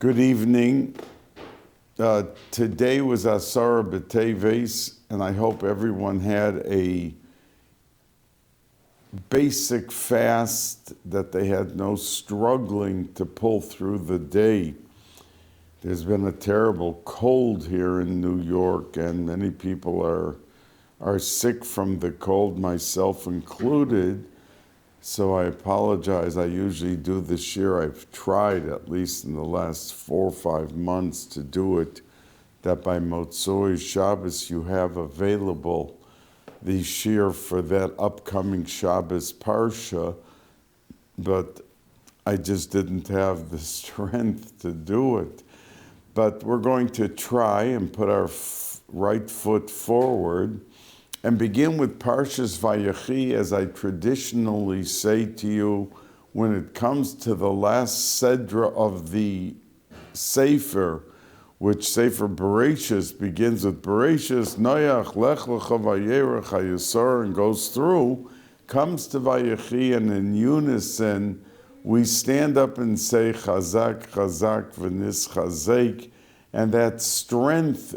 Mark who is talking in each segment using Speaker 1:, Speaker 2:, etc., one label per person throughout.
Speaker 1: Good evening. Today was Asara B'Teves, and I hope everyone had a basic fast that they had no struggling to pull through the day. There's been a terrible cold here in New York, and many people are sick from the cold, myself included. So I apologize. I usually do this year. I've tried, at least in the last 4 or 5 months, to do it, that by Motzoi Shabbos you have available the shir for that upcoming Shabbos Parsha, but I just didn't have the strength to do it. But we're going to try and put our right foot forward and begin with Parshas Vayechi, as I traditionally say to you, when it comes to the last Sedra of the Sefer, which Sefer Bereshis begins with Bereshis, Noach, Lech Lecha Vayerech HaYisor, and goes through, comes to Vayechi, and in unison, we stand up and say, Chazak, Chazak, V'nis Chazek, and that strength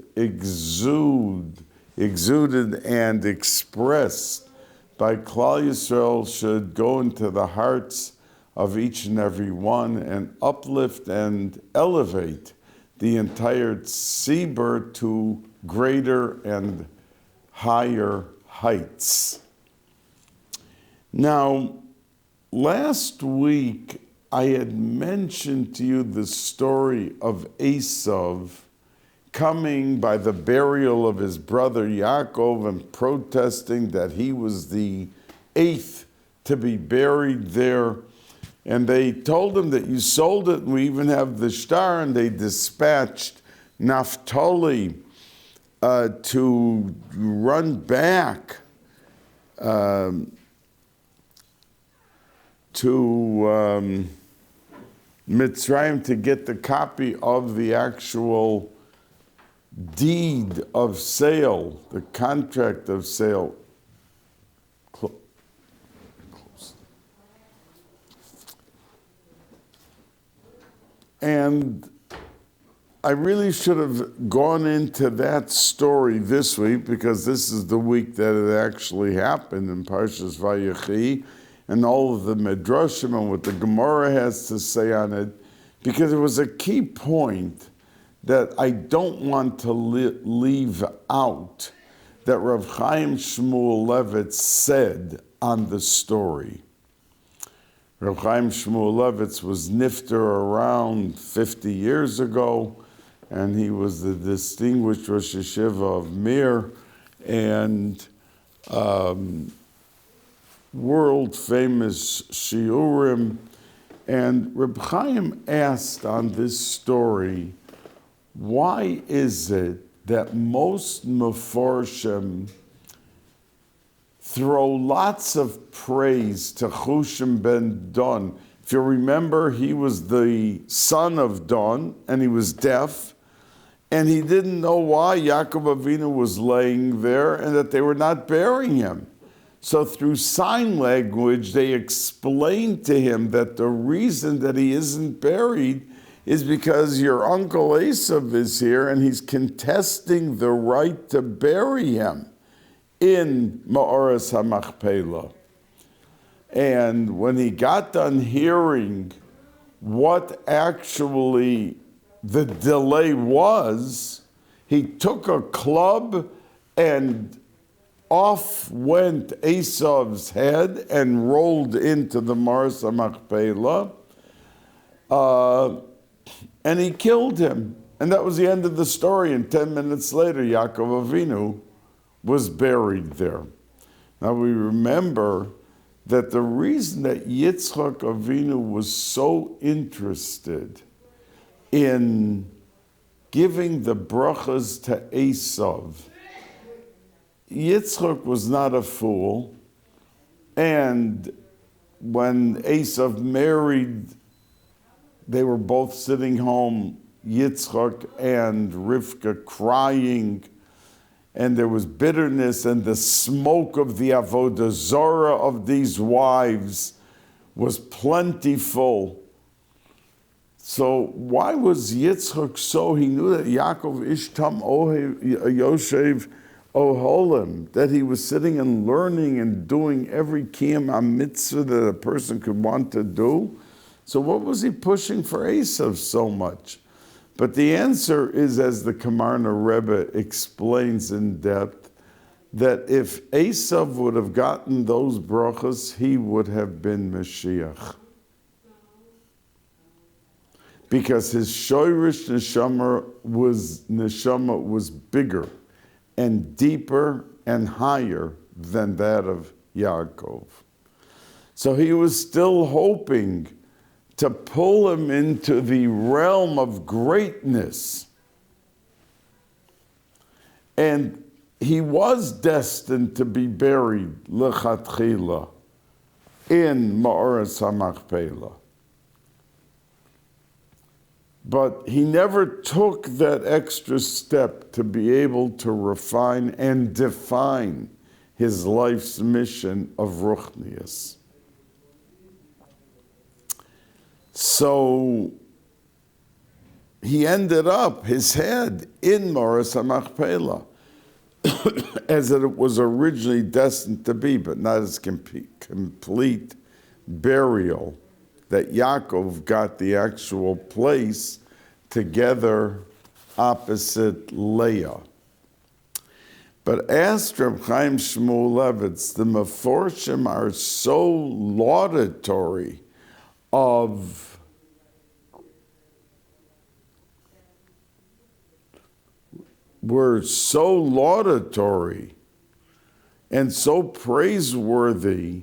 Speaker 1: exuded and expressed by Klal Yisrael should go into the hearts of each and every one and uplift and elevate the entire tzibur to greater and higher heights. Now, last week I had mentioned to you the story of Esav coming by the burial of his brother Yaakov and protesting that he was the 8th to be buried there. And they told him that you sold it, and we even have the shtar, and they dispatched Naphtali to run back to Mitzrayim to get the copy of the actual deed of sale, the contract of sale. And I really should have gone into that story this week, because this is the week that it actually happened in Parshas Vayechi, and all of the Midrashim and what the Gemara has to say on it, because it was a key point that I don't want to leave out, that Rav Chaim Shmuel Levitz said on the story. Rav Chaim Shmuel Levitz was nifter around 50 years ago, and he was the distinguished Rosh Yeshiva of Mir, and world-famous shiurim. And Reb Chaim asked on this story, why is it that most Mefarshim throw lots of praise to Chushim ben Don? If you remember, he was the son of Don, and he was deaf, and he didn't know why Yaakov Avinu was laying there and that they were not burying him. So through sign language, they explained to him that the reason that he isn't buried is because your uncle Esav is here, and he's contesting the right to bury him in Ma'oras HaMachpelah. And when he got done hearing what actually the delay was, he took a club and off went Esav's head and rolled into the Ma'oras HaMachpelah, and he killed him. And that was the end of the story. And 10 minutes later, Yaakov Avinu was buried there. Now we remember that the reason that Yitzchak Avinu was so interested in giving the brachas to Esav, Yitzchak was not a fool, and when Esav married, they were both sitting home, Yitzchak and Rivka, crying, and there was bitterness, and the smoke of the avodah zarah of these wives was plentiful. So why was Yitzchak so? He knew that Yaakov Ishtam Yoshev Oholim, that he was sitting and learning and doing every kiyam mitzvah that a person could want to do. So what was he pushing for Esav so much? But the answer is, as the Kamarna Rebbe explains in depth, that if Esav would have gotten those brachas, he would have been Mashiach. Because his shoyrish neshama was bigger and deeper and higher than that of Yaakov. So he was still hoping to pull him into the realm of greatness. And he was destined to be buried, lechatchila, in Ma'oras HaMachpelah. But he never took that extra step to be able to refine and define his life's mission of Ruchnius. So he ended up, his head, in Ma'oras HaMachpelah, as it was originally destined to be, but not as complete burial that Yaakov got the actual place together opposite Leah. But asked Reb Chaim Shmulevitz, the Meforshim are so laudatory of were so laudatory and so praiseworthy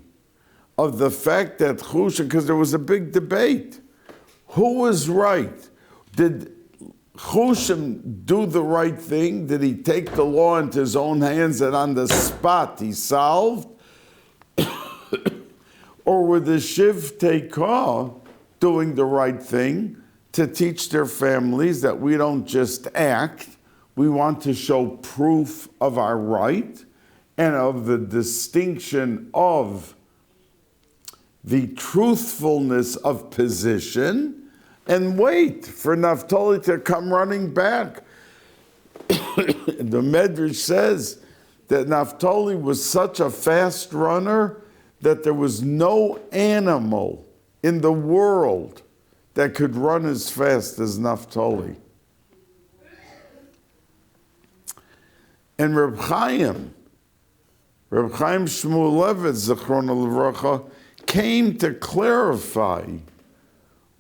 Speaker 1: of the fact that Chushan, because there was a big debate. Who was right? Did Chushan do the right thing? Did he take the law into his own hands and on the spot he solved? Or were the Shivtei Kah doing the right thing to teach their families that we don't just act, we want to show proof of our right and of the distinction of the truthfulness of position, and wait for Naphtali to come running back. The Medrash says that Naphtali was such a fast runner that there was no animal in the world that could run as fast as Naphtali. And Reb Chaim Shmulevitz, Zechrona Levracha, came to clarify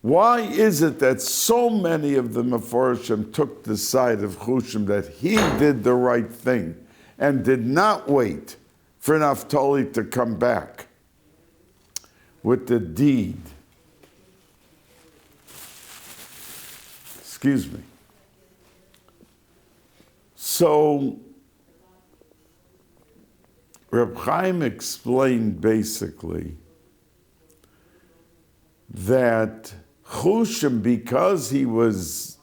Speaker 1: why is it that so many of the Meforshim took the side of Chushim, that he did the right thing and did not wait for Naphtali to come back with the deed. Excuse me. So Reb Chaim explained basically that Chushim, because he was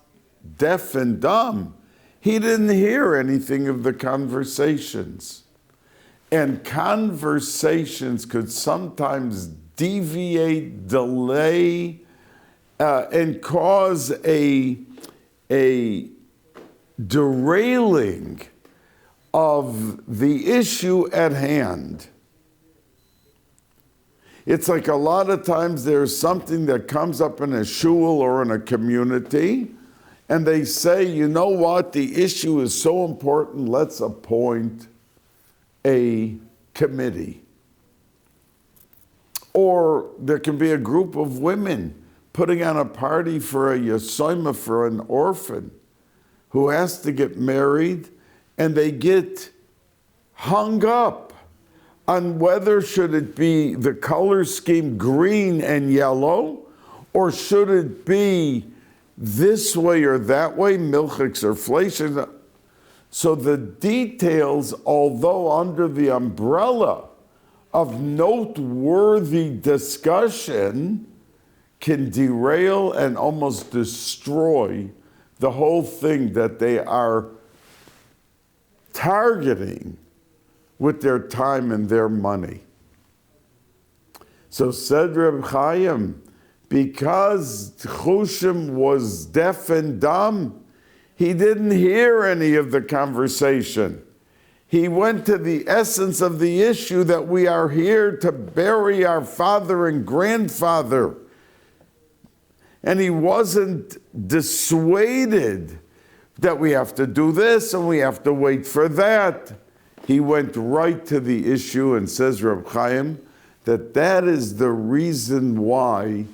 Speaker 1: deaf and dumb, he didn't hear anything of the conversations. And conversations could sometimes deviate, delay, and cause a derailing of the issue at hand. It's like a lot of times there's something that comes up in a shul or in a community, and they say, you know what, the issue is so important, let's appoint a committee. Or there can be a group of women putting on a party for a yosoima, for an orphan who has to get married, and they get hung up on whether should it be the color scheme green and yellow, or should it be this way or that way, milchiks or fleishes. So the details, although under the umbrella of noteworthy discussion, can derail and almost destroy the whole thing that they are targeting with their time and their money. So said Reb Chaim, because Chushim was deaf and dumb, he didn't hear any of the conversation. He went to the essence of the issue, that we are here to bury our father and grandfather. And he wasn't dissuaded that we have to do this and we have to wait for that. He went right to the issue, and says Reb Chaim that is the reason why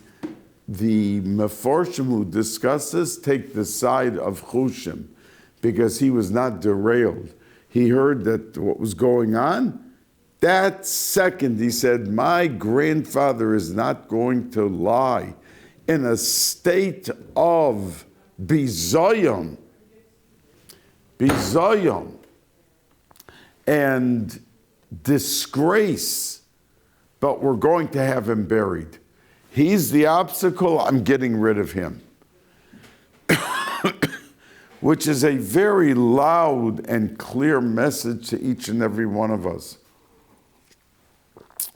Speaker 1: the Meforshim who discuss this take the side of Chushim, because he was not derailed. He heard that what was going on. That second, he said, my grandfather is not going to lie in a state of bizoyon and disgrace, but we're going to have him buried. He's the obstacle, I'm getting rid of him. Which is a very loud and clear message to each and every one of us.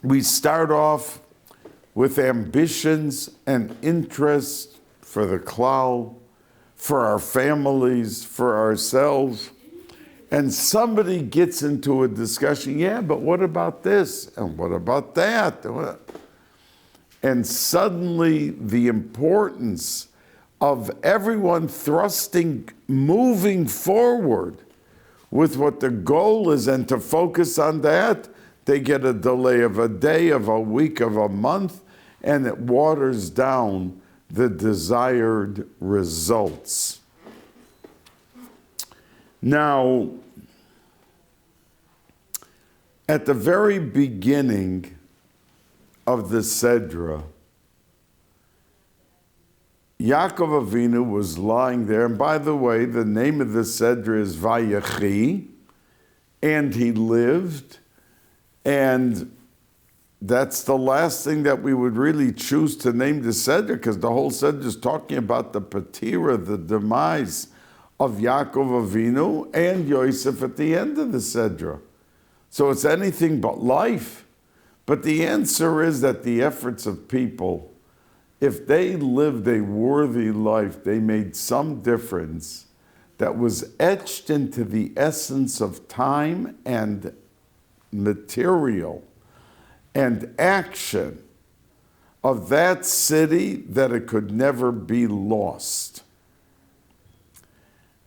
Speaker 1: We start off with ambitions and interests for the klal, for our families, for ourselves, and somebody gets into a discussion, yeah, but what about this? And what about that? And suddenly the importance of everyone moving forward with what the goal is, and to focus on that, they get a delay of a day, of a week, of a month, and it waters down the desired results. Now, at the very beginning of the Sedra, Yaakov Avinu was lying there, and by the way, the name of the Sedra is Vayechi, and he lived, and that's the last thing that we would really choose to name the Sedra, because the whole Sedra is talking about the patira, the demise of Yaakov Avinu and Yosef at the end of the Sedra. So it's anything but life. But the answer is that the efforts of people, if they lived a worthy life, they made some difference that was etched into the essence of time and material and action of that city, that it could never be lost.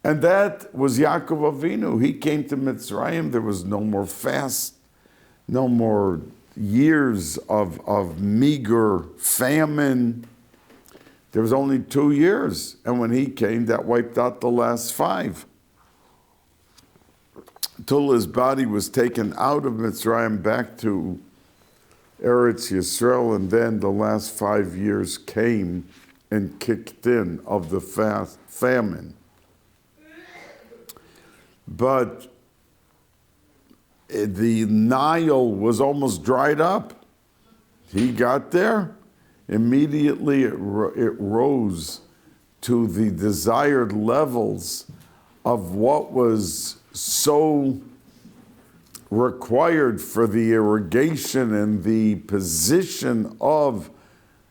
Speaker 1: And that was Yaakov Avinu. He came to Mitzrayim. There was no more fast, no more years of meager famine. There was only 2 years. And when he came, that wiped out the last 5. Till his body was taken out of Mitzrayim back to Eretz Yisrael, and then the last 5 years came and kicked in of the famine. But the Nile was almost dried up. He got there. Immediately it rose to the desired levels of what was so required for the irrigation and the position of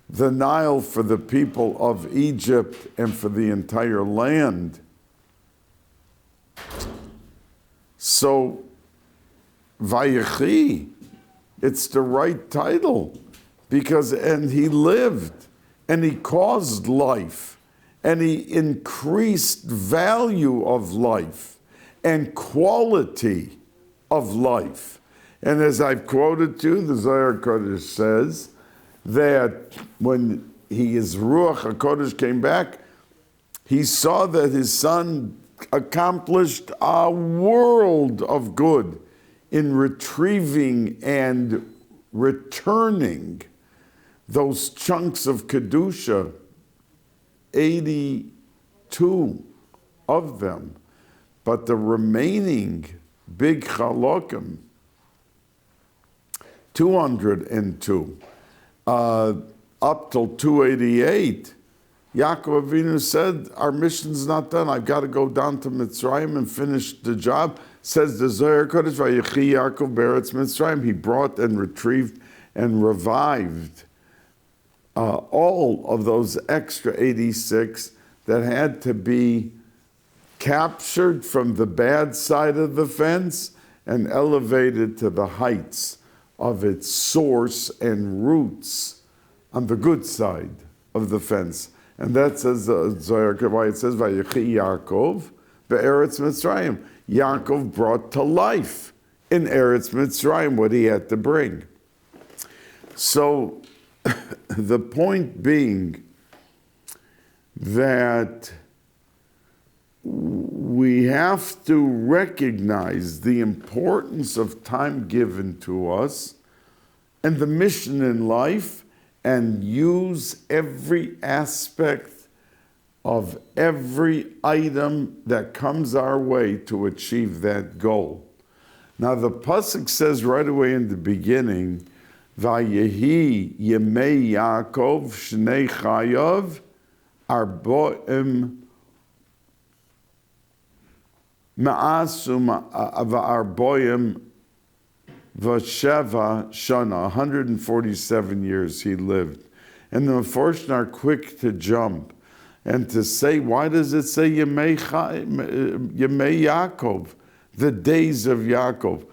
Speaker 1: the Nile for the people of Egypt and for the entire land. So, Vayechi, it's the right title, because, and he lived, and he caused life, and he increased value of life and quality of life. And as I've quoted to you, the Zohar Kodesh says that when his Ruach HaKodesh came back, he saw that his son accomplished a world of good in retrieving and returning those chunks of Kedusha, 82 of them. But the remaining big chalokim, 202, up till 288, Yaakov Avinu said, our mission's not done. I've got to go down to Mitzrayim and finish the job. Says the Zohar Kodesh, Vayechi Yaakov Beretz Mitzrayim. He brought and retrieved and revived all of those extra 86 that had to be captured from the bad side of the fence and elevated to the heights of its source and roots on the good side of the fence. And that says, why it says, Vayechi Yaakov be'eretz Mitzrayim. Yaakov brought to life in Eretz Mitzrayim what he had to bring. So the point being that we have to recognize the importance of time given to us and the mission in life, and use every aspect of every item that comes our way to achieve that goal. Now the pasuk says right away in the beginning, Vayehi Yemei Yaakov Shnei Chayav Arboim Ma'asum Arboim Vasheva Shana, 147 years he lived. And the Meforshim are quick to jump and to say, why does it say Yemei Yaakov, the days of Yaakov?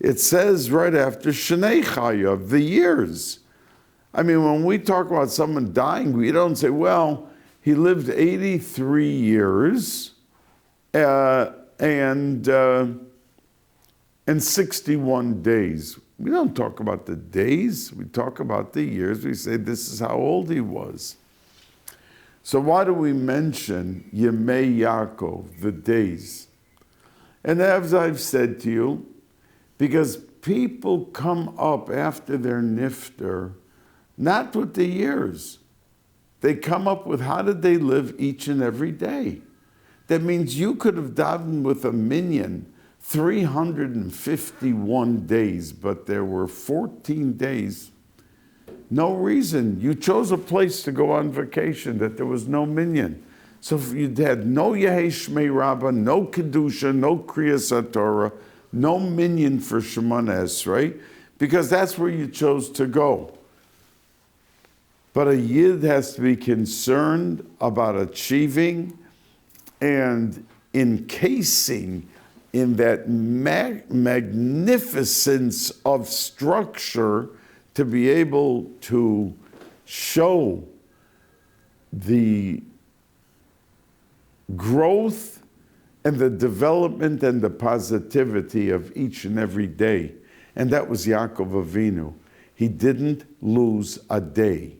Speaker 1: It says right after Shnei Chayav, the years. I mean, when we talk about someone dying, we don't say, well, he lived 83 years and 61 days. We don't talk about the days, we talk about the years. We say this is how old he was. So why do we mention Yemei Yaakov, the days? And as I've said to you, because people come up after their nifter, not with the years. They come up with how did they live each and every day. That means you could have davened with a minyan 351 days, but there were 14 days. No reason. You chose a place to go on vacation that there was no minyan. So if you had no Yehei Shmei Rabbah, no Kedusha, no Kriyas HaTorah, no minyan for Shemona Esrei, because that's where you chose to go. But a Yid has to be concerned about achieving and encasing in that magnificence of structure to be able to show the growth and the development and the positivity of each and every day. And that was Yaakov Avinu. He didn't lose a day.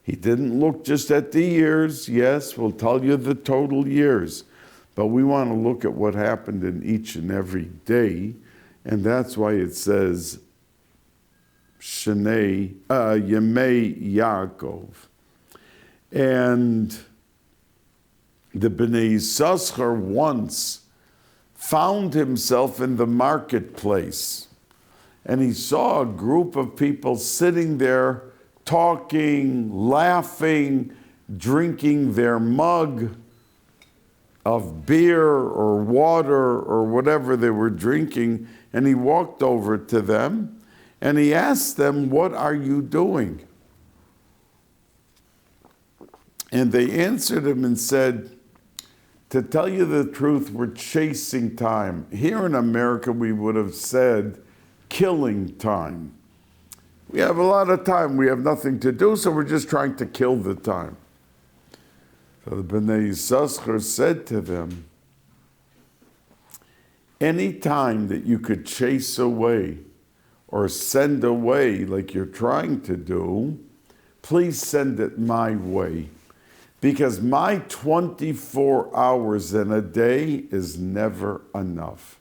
Speaker 1: He didn't look just at the years. Yes, we'll tell you the total years. But we want to look at what happened in each and every day. And that's why it says, Yemei Yaakov. And the Bnei Yissaschar once found himself in the marketplace. And he saw a group of people sitting there, talking, laughing, drinking their mug of beer or water or whatever they were drinking. And he walked over to them and he asked them, what are you doing? And they answered him and said, to tell you the truth, we're chasing time. Here in America, we would have said killing time. We have a lot of time. We have nothing to do, so we're just trying to kill the time. So the Bnei Yissaschar said to them, any time that you could chase away or send away like you're trying to do, please send it my way. Because my 24 hours in a day is never enough.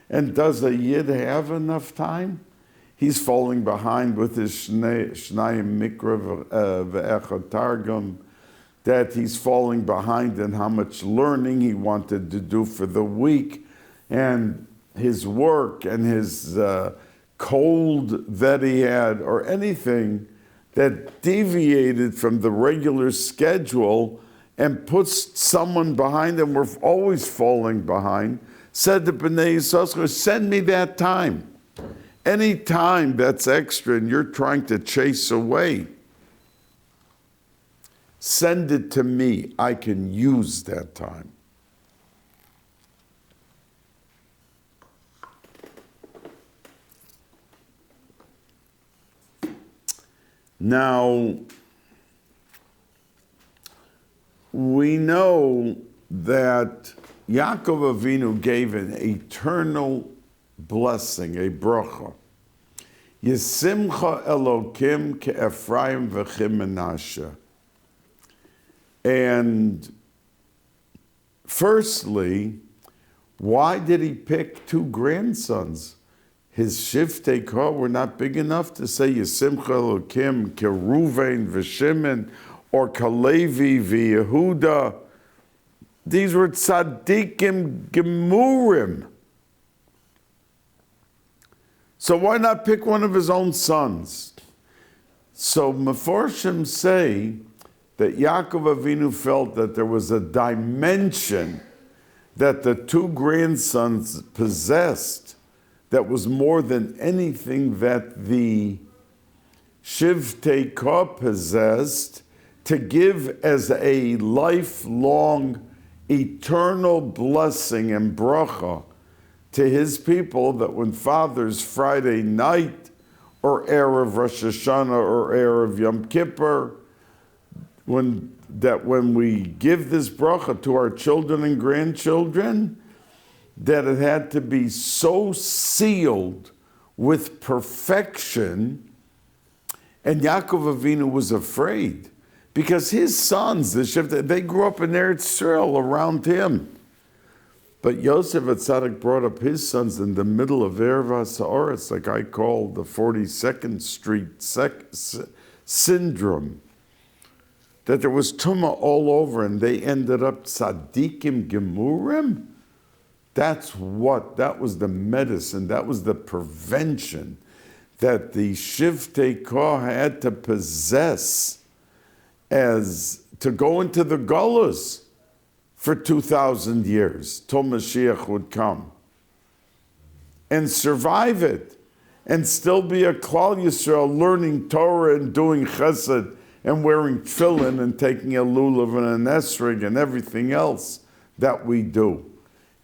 Speaker 1: And does a Yid have enough time? He's falling behind with his Shnayim Mikra Ve'echad Targum, that he's falling behind in how much learning he wanted to do for the week, and his work and his cold that he had, or anything that deviated from the regular schedule and puts someone behind, and we're always falling behind, said to Bnei Yissaschar, send me that time. Any time that's extra and you're trying to chase away, Send it to me. I can use that time. Now, we know that Yaakov Avinu gave an eternal blessing, a bracha. Yisimcha Elokim ke'Ephraim v'chim Menashe. And firstly, why did he pick two grandsons? His shiftei kah were not big enough to say Yisimcha Elokim keRuven v'Shimon or Kalevi v'Yehuda. These were tzaddikim gemurim. So why not pick one of his own sons? So Meforshim say that Yaakov Avinu felt that there was a dimension that the two grandsons possessed that was more than anything that the Shivtei Kah possessed, to give as a lifelong, eternal blessing and bracha to his people, that when Father's Friday night or Erev Rosh Hashanah or Erev Yom Kippur, when we give this bracha to our children and grandchildren, that it had to be so sealed with perfection. And Yaakov Avinu was afraid, because his sons, they grew up in Eretz Yisrael around him. But Yosef HaTzadik brought up his sons in the middle of Erev HaSa'aretz, like I call the 42nd Street syndrome, that there was tumah all over, and they ended up tzaddikim gemurim. That was the medicine, that was the prevention that the Shivtei Kah had to possess as to go into the Gullus for 2,000 years, till Mashiach would come, and survive it, and still be a Klal Yisrael learning Torah and doing chesed and wearing tefillin and taking a lulav and an esrog and everything else that we do.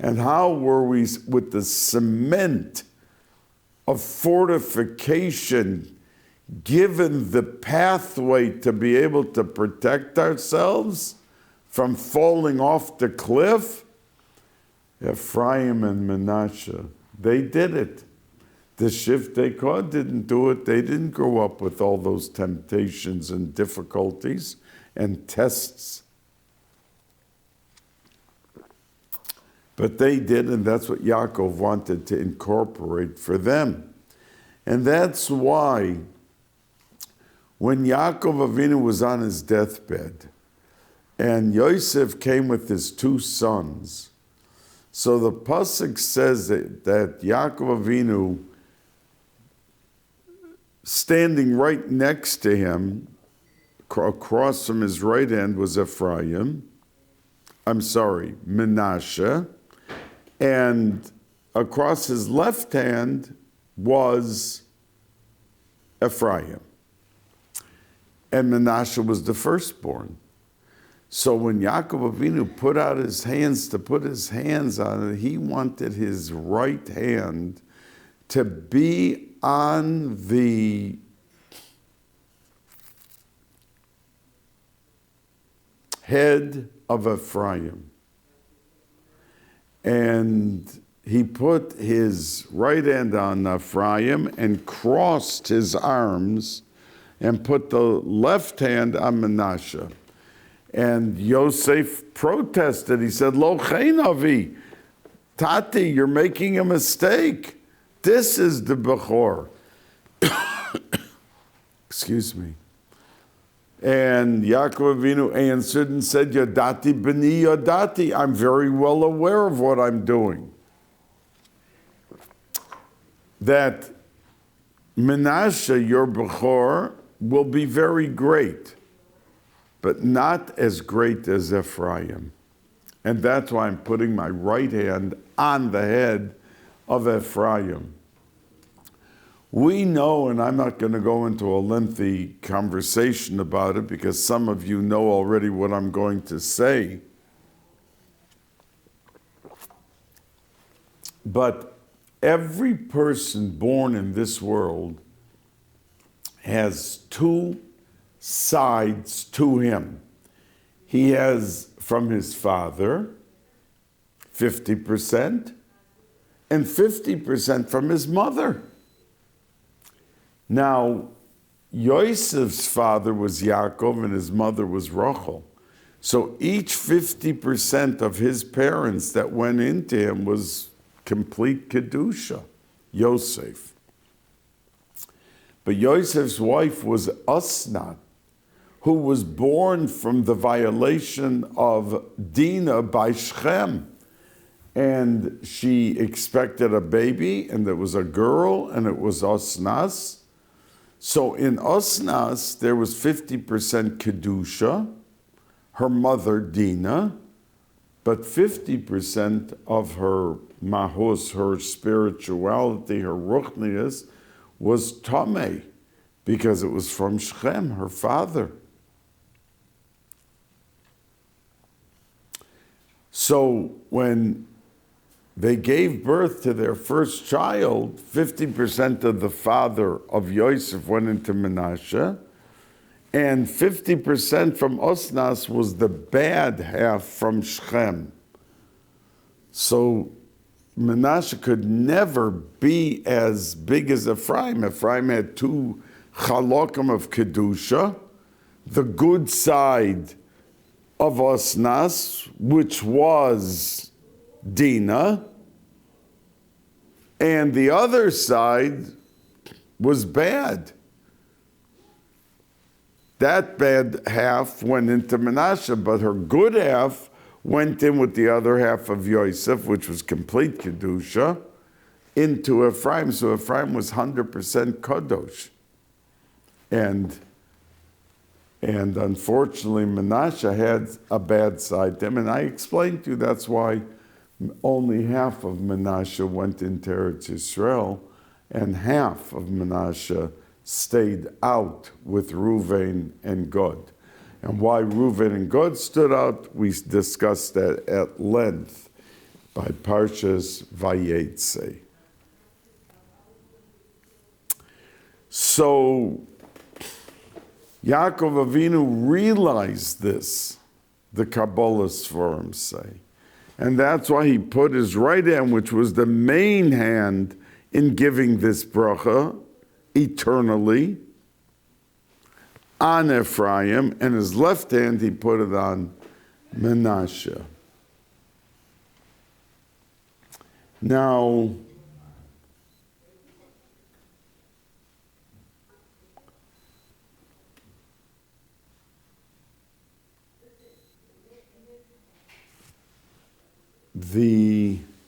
Speaker 1: And how were we with the cement of fortification given the pathway to be able to protect ourselves from falling off the cliff? Ephraim and Menashe, they did it. The Shivtei Kah didn't do it. They didn't grow up with all those temptations and difficulties and tests. But they did, and that's what Yaakov wanted to incorporate for them. And that's why when Yaakov Avinu was on his deathbed, and Yosef came with his two sons, so the pasuk says that Yaakov Avinu, standing right next to him, across from his right hand was Menashe, and across his left hand was Ephraim. And Menashe was the firstborn. So when Yaakov Avinu put out his hands to put his hands on it, he wanted his right hand to be on the head of Ephraim. And he put his right hand on Ephraim and crossed his arms and put the left hand on Menashe. And Yosef protested. He said, Lo chein avi, Tati, you're making a mistake. This is the Bechor. Excuse me. And Yaakov Avinu answered and said, Yodati b'ni yodati, I'm very well aware of what I'm doing. That Menashe, your Bechor, will be very great, but not as great as Ephraim. And that's why I'm putting my right hand on the head of Ephraim. We know, and I'm not going to go into a lengthy conversation about it because some of you know already what I'm going to say. But every person born in this world has two sides to him. He has from his father 50% and 50% from his mother. Now, Yosef's father was Yaakov and his mother was Rachel. So each 50% of his parents that went into him was complete Kedusha, Yosef. But Yosef's wife was Asnat, who was born from the violation of Dinah by Shechem. And she expected a baby, and it was a girl, and it was Asnas. So in Asnas, there was 50% Kedusha, her mother Dinah, but 50% of her mahus, her spirituality, her ruchnius, was Tameh, because it was from Shechem, her father. So when they gave birth to their first child, 50% of the father of Yosef went into Menashe, and 50% from Asnas was the bad half from Shechem. So Menashe could never be as big as Ephraim. Ephraim had two chalokim of Kedusha, the good side of Asnas, which was Dinah, and the other side was bad. That bad half went into Menashe, but her good half went in with the other half of Yosef, which was complete Kedusha, into Ephraim. So Ephraim was 100% Kadosh. And unfortunately, Menashe had a bad side to him. And I explained to you that's why only half of Menashe went into Eretz Yisrael, and half of Menashe stayed out with Reuven and Gad. And why Reuven and Gad stood out, we discussed that at length by Parshas Vayechi. So Yaakov Avinu realized this, the Kabbalists for him say. And that's why he put his right hand, which was the main hand in giving this bracha eternally, on Ephraim, and his left hand he put it on Menashe. Now, the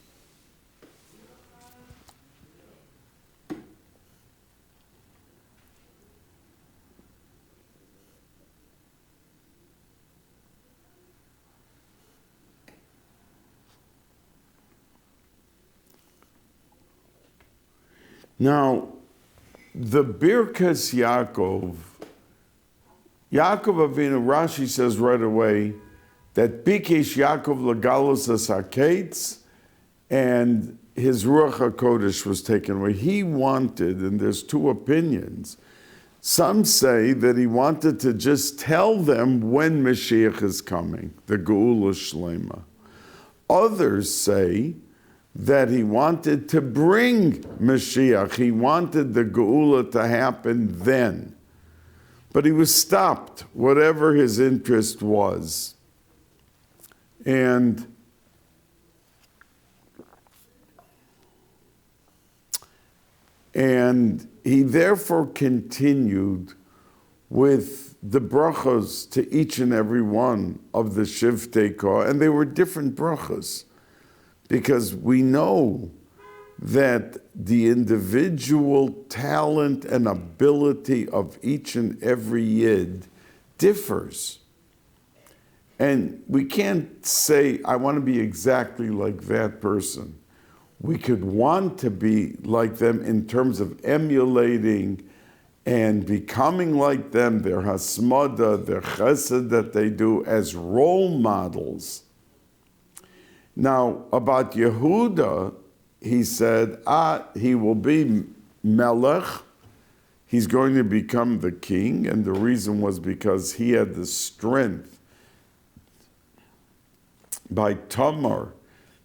Speaker 1: Birkas Yaakov Avinu, Rashi says right away that Bikesh Yaakov Legalus HaSaketz, and his Ruach HaKodesh was taken away. He wanted, and there's two opinions. Some say that he wanted to just tell them when Mashiach is coming, the Geula Shlema. Others say that he wanted to bring Mashiach. He wanted the Geula to happen then. But he was stopped, whatever his interest was. And he therefore continued with the brachos to each and every one of the Shivtei Kor, and they were different brachos, because we know that the individual talent and ability of each and every Yid differs. And we can't say, I want to be exactly like that person. we could want to be like them in terms of emulating and becoming like them, their hasmada, their chesed that they do as role models. Now, about Yehuda, he said, he will be melech, he's going to become the king, and the reason was because he had the strength by Tamar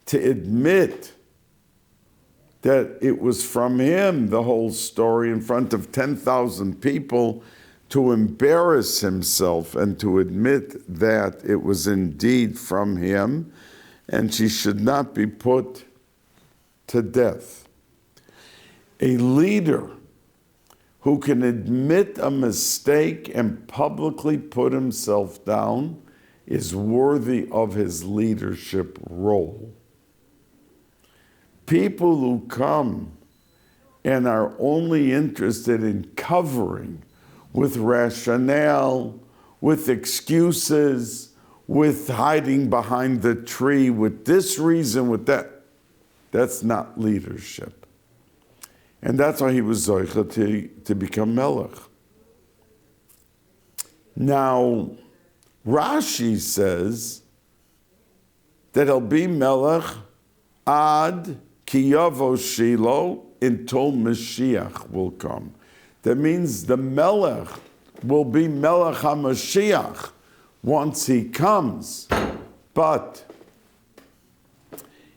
Speaker 1: to admit that it was from him, the whole story, in front of 10,000 people, to embarrass himself and to admit that it was indeed from him, and she should not be put to death. A leader who can admit a mistake and publicly put himself down is worthy of his leadership role. People who come and are only interested in covering with rationale, with excuses, with hiding behind the tree, with this reason, with that, that's not leadership. And that's why he was zoicha to become melech. Now, Rashi says that he'll be melech ad ki yavo Shiloh, until Mashiach will come. That means the melech will be melech HaMashiach once he comes, but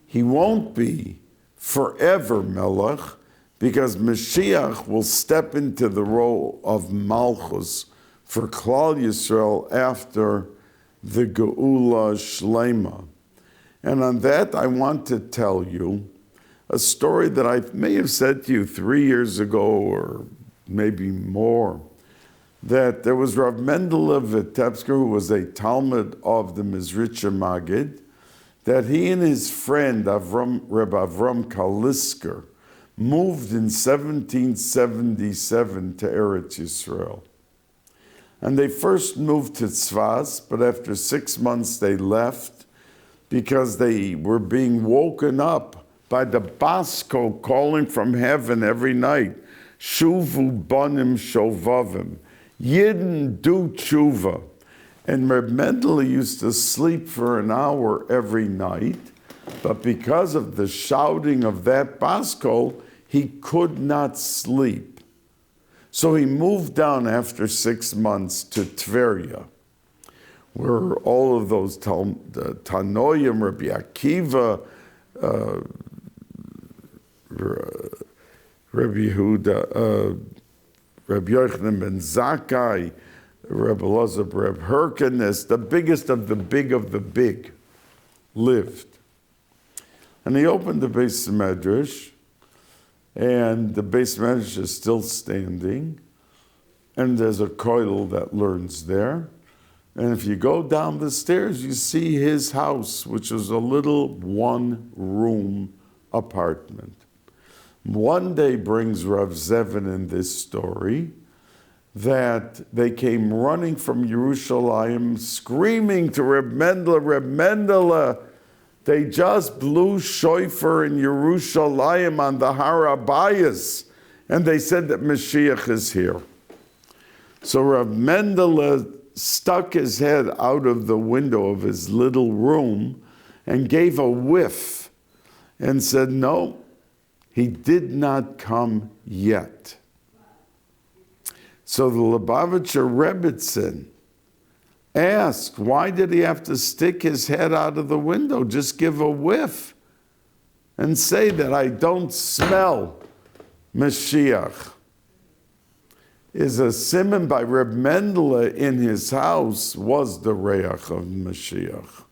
Speaker 1: he won't be forever melech, because Mashiach will step into the role of Malchus for Klal Yisrael after the Geula Shlema. And on that, I want to tell you a story that I may have said to you 3 years ago, or maybe more, that there was Rav Mendel of Vitebsk, who was a Talmud of the Mizritcha Magid, that he and his friend, Reb Avram Kalisker, moved in 1777 to Eretz Yisrael. And they first moved to Tzfas, but after 6 months they left because they were being woken up by the Basko calling from heaven every night, Shuvu Banim Shovavim, Yidden do tshuva. And Reb Mendel used to sleep for an hour every night, but because of the shouting of that Basko, he could not sleep. So he moved down after 6 months to Tveria, where all of those Tanoim, Rabbi Akiva, Rabbi Yehuda, Rabbi Yochanan ben Zakkai, Rabbi Elazar, Reb Hyrcanus, the biggest of the big, lived. And he opened the Bais Medrash, and the Bais Medrash is still standing, and there's a koil that learns there. And if you go down the stairs, you see his house, which was a little one-room apartment. One day brings Rav Zevin in this story that they came running from Yerushalayim, screaming to Reb Mendele, they just blew shofar in Yerushalayim on the Har Abayis, and they said that Mashiach is here. So Reb Mendele stuck his head out of the window of his little room and gave a whiff and said, no, he did not come yet. So the Lubavitcher Rebbitzin asked, why did he have to stick his head out of the window? Just give a whiff and say that I don't smell Mashiach. Is a simon by Reb Mendele in his house was the reach of Mashiach.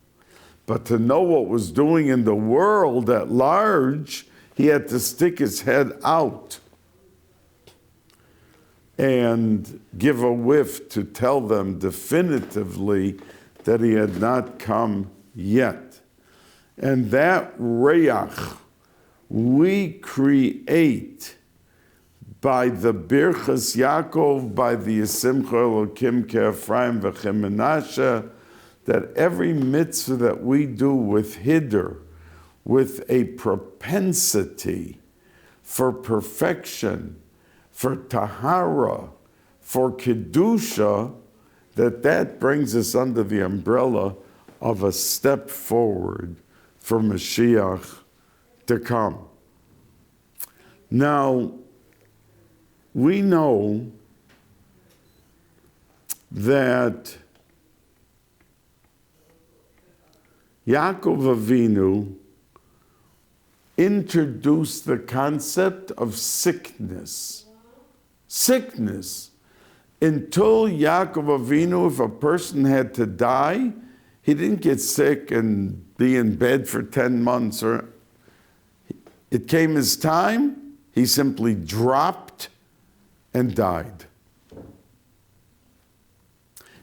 Speaker 1: But to know what was doing in the world at large, he had to stick his head out and give a whiff to tell them definitively that he had not come yet. And that reach we create by the Birchas Yaakov, by the Yisimcha Elokim Ke'Ephraim V'Chemenashe, that every mitzvah that we do with Hiddur, with a propensity for perfection, for tahara, for kedusha, that brings us under the umbrella of a step forward for Mashiach to come. Now, we know that Yaakov Avinu introduced the concept of sickness. Sickness. Until Yaakov Avinu, if a person had to die, he didn't get sick and be in bed for 10 months. It came his time, he simply dropped and died.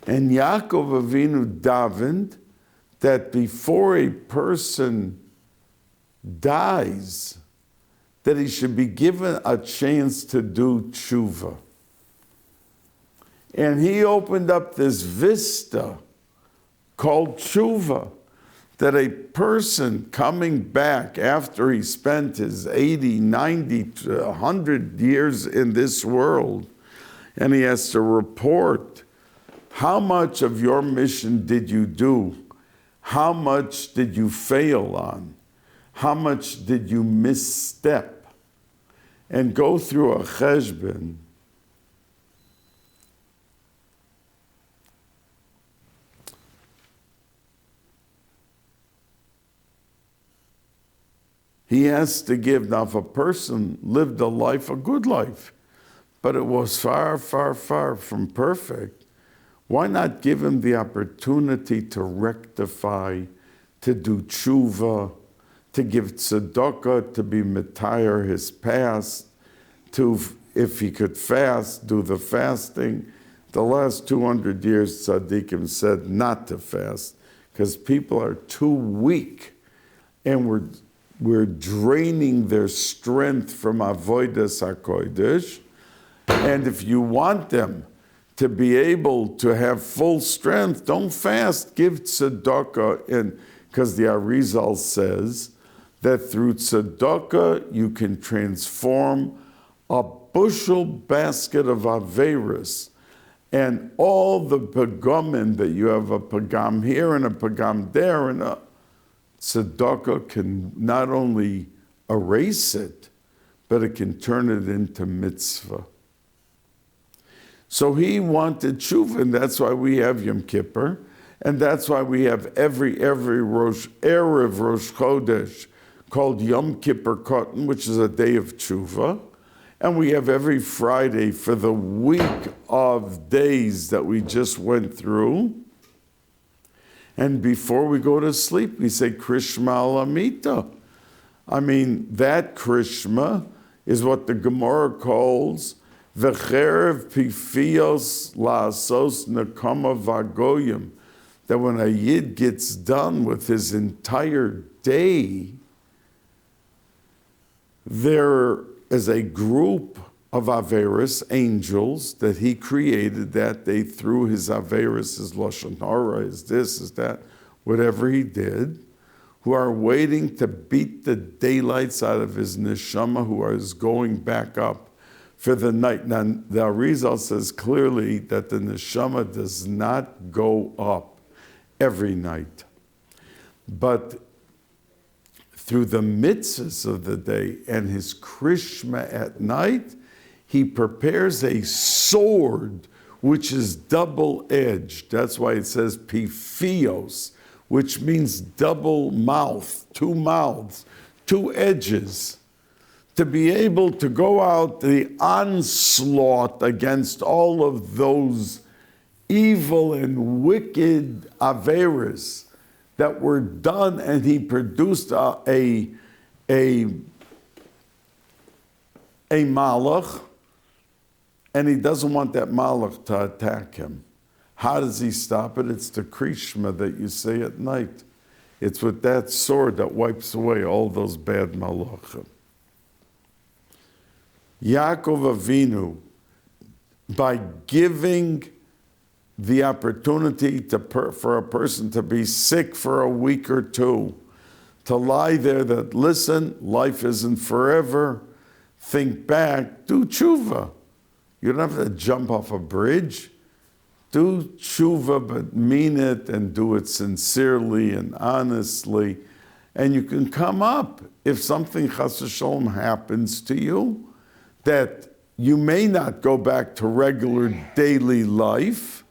Speaker 1: And Yaakov Avinu davened that before a person dies, that he should be given a chance to do tshuva. And he opened up this vista called tshuva, that a person coming back after he spent his 80, 90, 100 years in this world, and he has to report, how much of your mission did you do? How much did you fail on? How much did you misstep? And go through a cheshbon. He has to give. Now, if a person lived a life, a good life, but it was far, far, far from perfect, why not give him the opportunity to rectify, to do tshuva, to give tzedakah, to be mitayr his past, to, if he could fast, do the fasting. The last 200 years, tzaddikim said not to fast, because people are too weak, and we're draining their strength from avodas hakodesh. And if you want them to be able to have full strength, don't fast, give tzedakah. And because the Arizal says that through tzedakah you can transform a bushel basket of averis, and all the pagumim that you have, a pagam here and a pagam there, and a tzedakah can not only erase it, but it can turn it into mitzvah. So he wanted tshuva, and that's why we have Yom Kippur, and that's why we have every Erev Rosh Chodesh called Yom Kippur Katan, which is a day of tshuva, and we have every Friday for the week of days that we just went through. And before we go to sleep, we say Krishma Alamita. I mean, that Krishma is what the Gemara calls V'cherev pifios la'asos nekama vagoyim, that when a Yid gets done with his entire day, there is a group of Averis, angels, that he created that day through his Averis, his Lashon Hara, his this, his that, whatever he did, who are waiting to beat the daylights out of his neshama, who is going back up for the night. Now, the Arizal says clearly that the neshama does not go up every night. But through the mitzvahs of the day and his krishma at night, he prepares a sword which is double-edged. That's why it says pifios, which means double mouth, two mouths, two edges, to be able to go out the onslaught against all of those evil and wicked averas that were done, and he produced a malach, and he doesn't want that malach to attack him. How does he stop it? It's the krishma that you say at night. It's with that sword that wipes away all those bad malachim. Yaakov Avinu, by giving the opportunity for a person to be sick for a week or two, to lie there that, listen, life isn't forever, think back, do tshuva. You don't have to jump off a bridge. Do tshuva, but mean it and do it sincerely and honestly. And you can come up if something chas v'sholom happens to you, that you may not go back to regular daily life,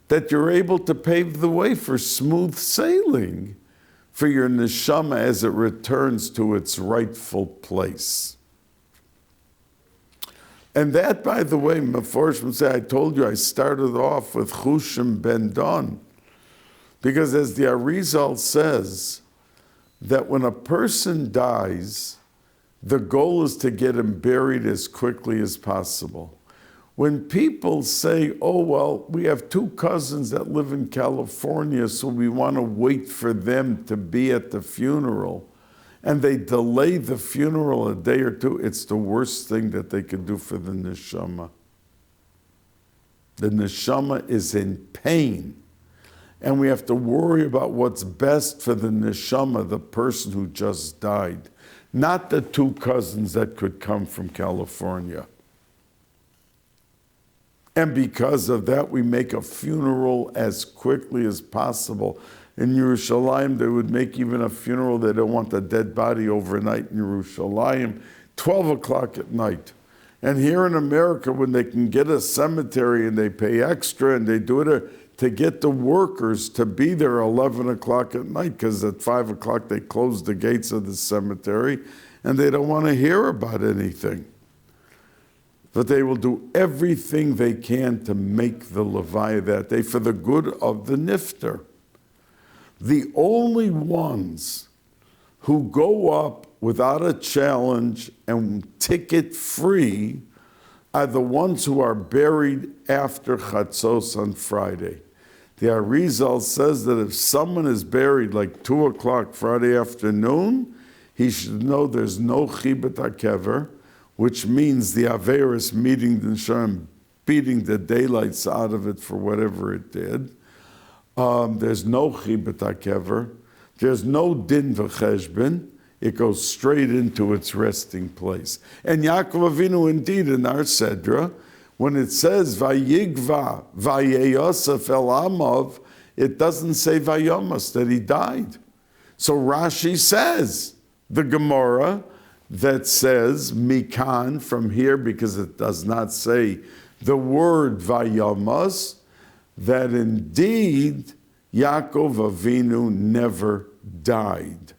Speaker 1: that you're able to pave the way for smooth sailing for your neshama as it returns to its rightful place. And that, by the way, Meforshim say, I told you I started off with Chushim ben Don, because as the Arizal says, that when a person dies, the goal is to get him buried as quickly as possible. When people say, oh, well, we have two cousins that live in California, so we want to wait for them to be at the funeral, and they delay the funeral a day or two, it's the worst thing that they could do for the neshama. The neshama is in pain, and we have to worry about what's best for the neshama, the person who just died, not the two cousins that could come from California. And because of that, we make a funeral as quickly as possible. In Yerushalayim, they would make even a funeral. They don't want the dead body overnight in Yerushalayim, 12 o'clock at night. And here in America, when they can get a cemetery and they pay extra and they do it to get the workers to be there 11 o'clock at night, because at 5 o'clock they close the gates of the cemetery and they don't want to hear about anything. But they will do everything they can to make the levaya that day for the good of the nifter. The only ones who go up without a challenge and ticket free are the ones who are buried after Chatzos on Friday. The Arizal says that if someone is buried like 2 o'clock Friday afternoon, he should know there's no chibet hakever, which means the Averis meeting the Neshama, beating the daylights out of it for whatever it did. There's no chibet hakever. There's no din v'cheshbon. It goes straight into its resting place. And Yaakov Avinu, indeed, in our Sedra, when it says Vayigva, Vayeyosef el Amav, it doesn't say Vayomas, that he died. So Rashi says, the Gemara, that says Mikan from here, because it does not say the word Vayomas, that indeed Yaakov Avinu never died.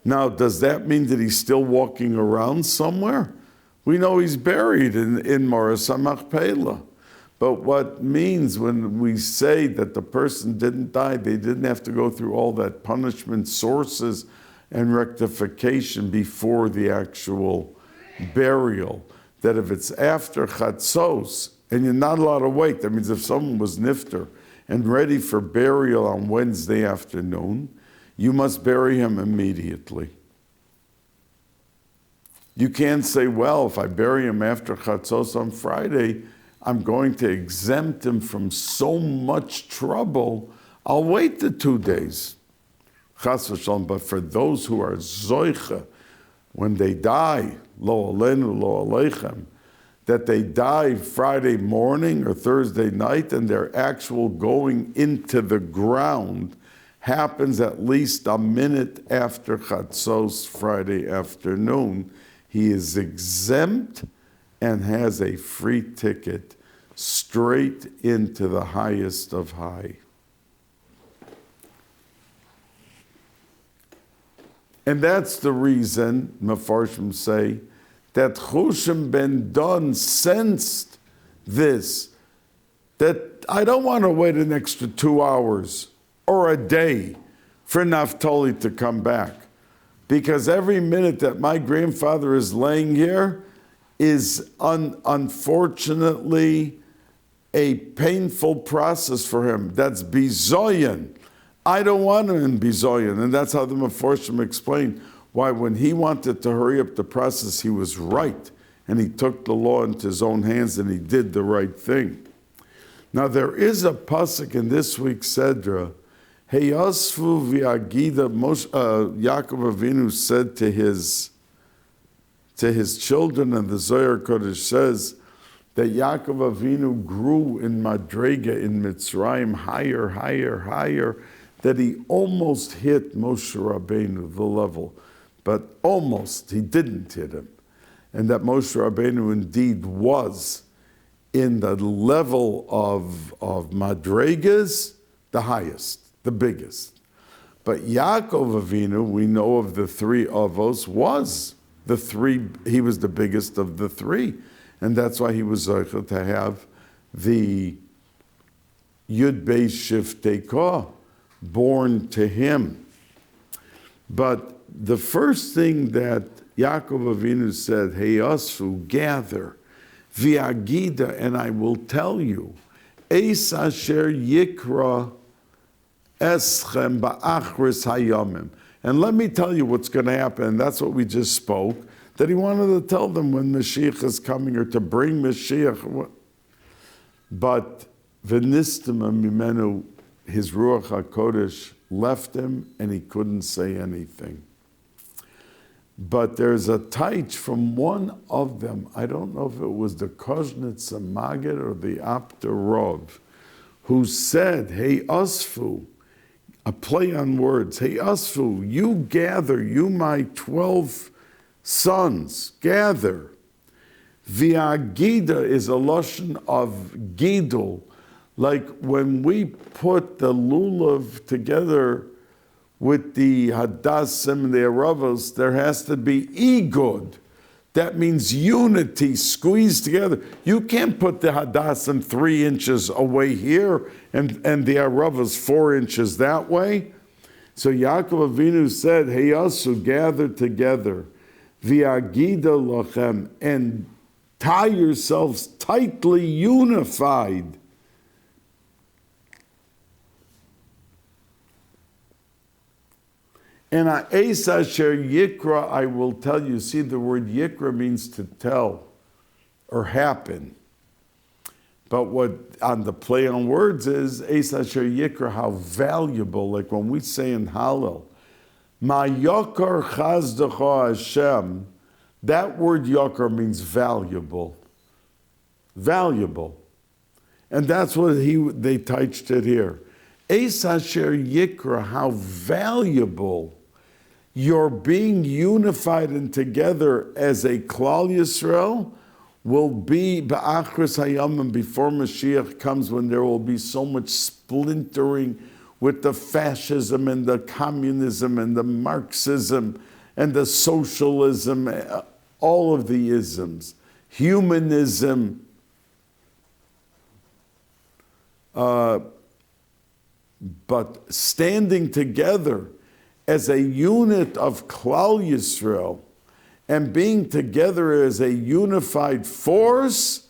Speaker 1: Now, does that mean that he's still walking around somewhere? We know he's buried in Moras HaMachpelah. But what means when we say that the person didn't die, they didn't have to go through all that punishment, sources, and rectification before the actual burial. That if it's after Chatzos, and you're not allowed to wait, that means if someone was nifter and ready for burial on Wednesday afternoon, you must bury him immediately. You can't say, well, if I bury him after Chatzos on Friday, I'm going to exempt him from so much trouble, I'll wait the 2 days. Chas v'shalom, but for those who are zoicha, when they die, lo alenu, lo aleichem, that they die Friday morning or Thursday night, and their actual going into the ground happens at least a minute after Chatzos Friday afternoon, he is exempt and has a free ticket straight into the highest of high. And that's the reason, Mefarshim say, that Chushim ben Don sensed this, that I don't want to wait an extra 2 hours or a day for Naphtali to come back. Because every minute that my grandfather is laying here is unfortunately a painful process for him. That's bizoyan. I don't want him in bizoyan. And that's how the Meforshim explained why when he wanted to hurry up the process, he was right. And he took the law into his own hands and he did the right thing. Now there is a pasuk in this week's Sedra, Heyasvu v'agida, Yaakov Avinu said to his children, and the Zohar Kodesh says that Yaakov Avinu grew in Madrega in Mitzrayim higher, higher, higher, that he almost hit Moshe Rabbeinu, the level. But almost, he didn't hit him. And that Moshe Rabbeinu indeed was in the level of Madregas, the highest, the biggest. But Yaakov Avinu, we know of the three Avos, he was the biggest of the three. And that's why he was able to have the Yud Beis Shiftei Kah born to him. But the first thing that Yaakov Avinu said, Heyasu, gather, v'agida, and I will tell you, Eis asher yikra eschem ba'achris hayamim. And let me tell you what's going to happen, and that's what we just spoke, that he wanted to tell them when Mashiach is coming, or to bring Mashiach. But v'nistama mimenu, his Ruach HaKodesh left him, and he couldn't say anything. But there's a taich from one of them, I don't know if it was the Koznitzer Magid or the Apter Rov, who said, Hey Asfu, a play on words, Hey Asfu, you gather, you my 12 sons, gather. V'agida is a lashon of gidul, like when we put the lulav together with the hadassim and the aravos, there has to be igud. That means unity, squeezed together. You can't put the hadassim 3 inches away here and the aravos 4 inches that way. So Yaakov Avinu said, Heyasu, gather together, v'agida lochem, and tie yourselves tightly unified. And Eis asher yikra, I will tell you. See, the word yikra means to tell or happen. But what on the play on words is Eis asher yikra, how valuable. Like when we say in Hallel, Ma yokar chazdecha Hashem, that word yokar means valuable. Valuable. And that's what they touched it here. Eis asher yikra, how valuable your being unified and together as a Klal Yisrael will be ba'achris hayamim, before Mashiach comes, when there will be so much splintering with the fascism and the communism and the Marxism and the socialism, all of the isms, humanism, but standing together as a unit of Klal Yisrael and being together as a unified force,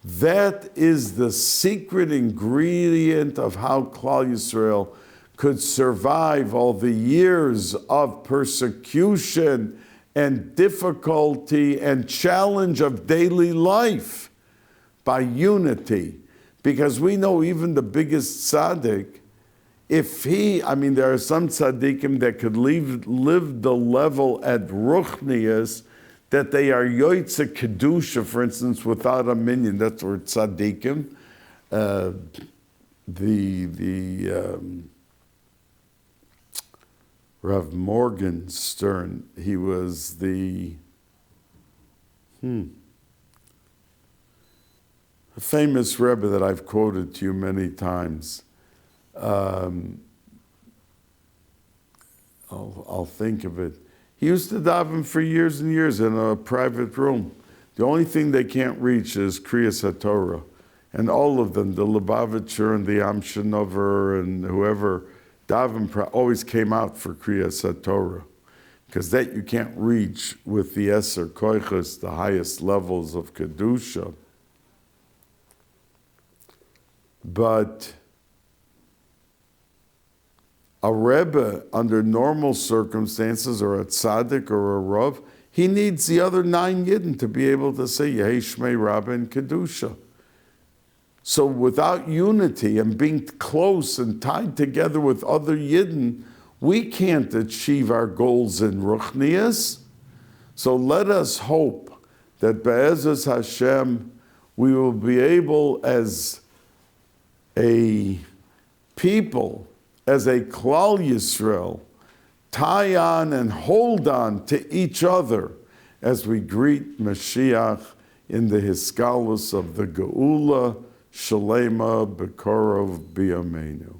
Speaker 1: that is the secret ingredient of how Klal Yisrael could survive all the years of persecution and difficulty and challenge of daily life, by unity. Because we know even the biggest tzaddik, there are some tzaddikim that could live the level at ruchnias, that they are yoytze kedusha, for instance, without a minyan. That's where tzaddikim, Rav Morgenstern, he was the famous Rebbe that I've quoted to you many times. I'll think of it. He used to daven for years and years in a private room. The only thing they can't reach is Kriyas HaTorah. And all of them, the Lubavitcher and the Am Shenover and whoever, daven always came out for Kriyas HaTorah. Because that you can't reach with the Eser Koiches, the highest levels of Kedusha. But a Rebbe, under normal circumstances, or a tzaddik or a Rav, he needs the other 9 Yidden to be able to say Yehi Shmei Rabbah and Kedusha. So without unity and being close and tied together with other Yidden, we can't achieve our goals in Ruchnias. So let us hope that Be'ezus Hashem, we will be able as a people, as a Klal Yisrael, tie on and hold on to each other as we greet Mashiach in the Hiskalus of the Geula Shalema Bekorov B'Yameinu.